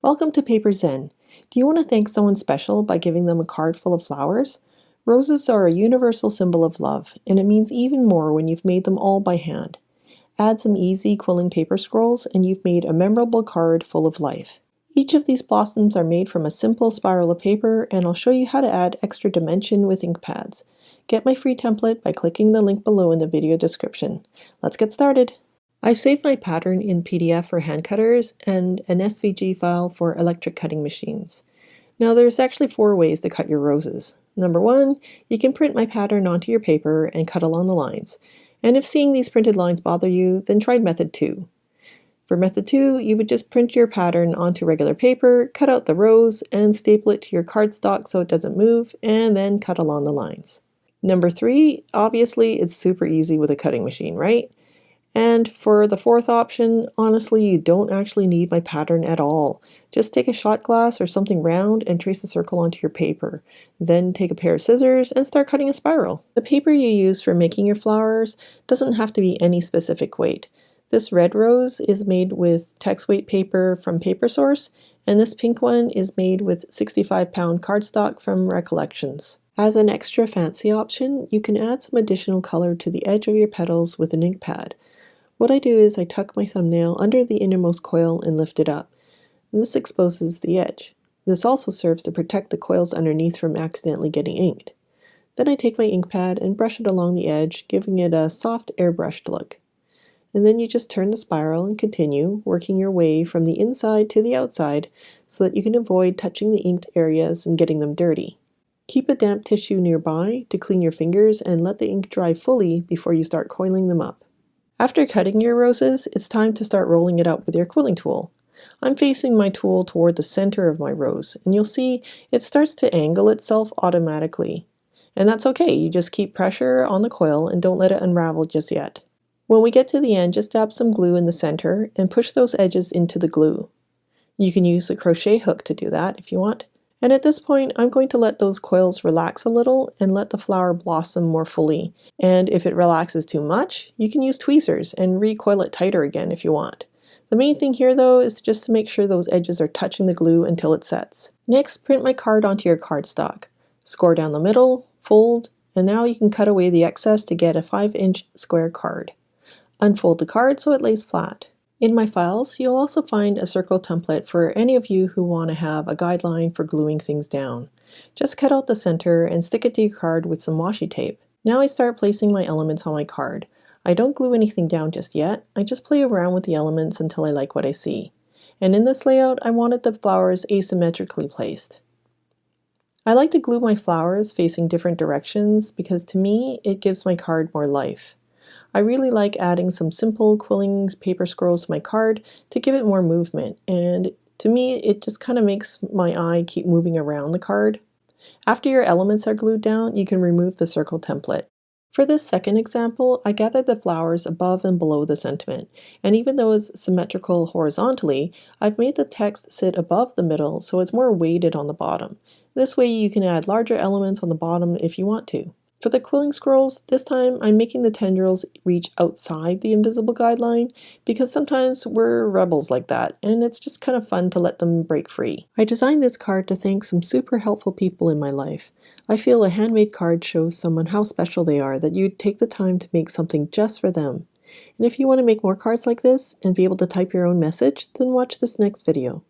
Welcome to Paper Zen. Do you want to thank someone special by giving them a card full of flowers? Roses are a universal symbol of love, and it means even more when you've made them all by hand. Add some easy quilling paper scrolls and you've made a memorable card full of life. Each of these blossoms are made from a simple spiral of paper, and I'll show you how to add extra dimension with ink pads. Get my free template by clicking the link below in the video description. Let's get started! I saved my pattern in PDF for hand cutters and an SVG file for electric cutting machines. Now there's actually 4 ways to cut your roses. Number 1, you can print my pattern onto your paper and cut along the lines. And if seeing these printed lines bother you, then try method 2. For method 2, you would just print your pattern onto regular paper, cut out the rows, and staple it to your cardstock so it doesn't move, and then cut along the lines. Number 3, obviously it's super easy with a cutting machine, right? And for the 4th option, honestly, you don't actually need my pattern at all. Just take a shot glass or something round and trace a circle onto your paper. Then take a pair of scissors and start cutting a spiral. The paper you use for making your flowers doesn't have to be any specific weight. This red rose is made with text weight paper from Paper Source, and this pink one is made with 65-pound cardstock from Recollections. As an extra fancy option, you can add some additional color to the edge of your petals with an ink pad. What I do is I tuck my thumbnail under the innermost coil and lift it up. And this exposes the edge. This also serves to protect the coils underneath from accidentally getting inked. Then I take my ink pad and brush it along the edge, giving it a soft airbrushed look. And then you just turn the spiral and continue, working your way from the inside to the outside so that you can avoid touching the inked areas and getting them dirty. Keep a damp tissue nearby to clean your fingers and let the ink dry fully before you start coiling them up. After cutting your roses, it's time to start rolling it up with your quilling tool. I'm facing my tool toward the center of my rose, and you'll see it starts to angle itself automatically. And that's okay, you just keep pressure on the coil and don't let it unravel just yet. When we get to the end, just dab some glue in the center and push those edges into the glue. You can use a crochet hook to do that if you want. And at this point, I'm going to let those coils relax a little and let the flower blossom more fully. And if it relaxes too much, you can use tweezers and recoil it tighter again if you want. The main thing here though is just to make sure those edges are touching the glue until it sets. Next, print my card onto your cardstock. Score down the middle, fold, and now you can cut away the excess to get a 5-inch square card. Unfold the card so it lays flat. In my files, you'll also find a circle template for any of you who want to have a guideline for gluing things down. Just cut out the center and stick it to your card with some washi tape. Now I start placing my elements on my card. I don't glue anything down just yet, I just play around with the elements until I like what I see. And in this layout, I wanted the flowers asymmetrically placed. I like to glue my flowers facing different directions because to me, it gives my card more life. I really like adding some simple quilling paper scrolls to my card to give it more movement, and to me it just kind of makes my eye keep moving around the card. After your elements are glued down, you can remove the circle template. For this second example, I gathered the flowers above and below the sentiment, and even though it's symmetrical horizontally, I've made the text sit above the middle so it's more weighted on the bottom. This way you can add larger elements on the bottom if you want to. For the quilling scrolls, this time I'm making the tendrils reach outside the invisible guideline because sometimes we're rebels like that and it's just kind of fun to let them break free. I designed this card to thank some super helpful people in my life. I feel a handmade card shows someone how special they are that you'd take the time to make something just for them. And if you want to make more cards like this and be able to type your own message, then watch this next video.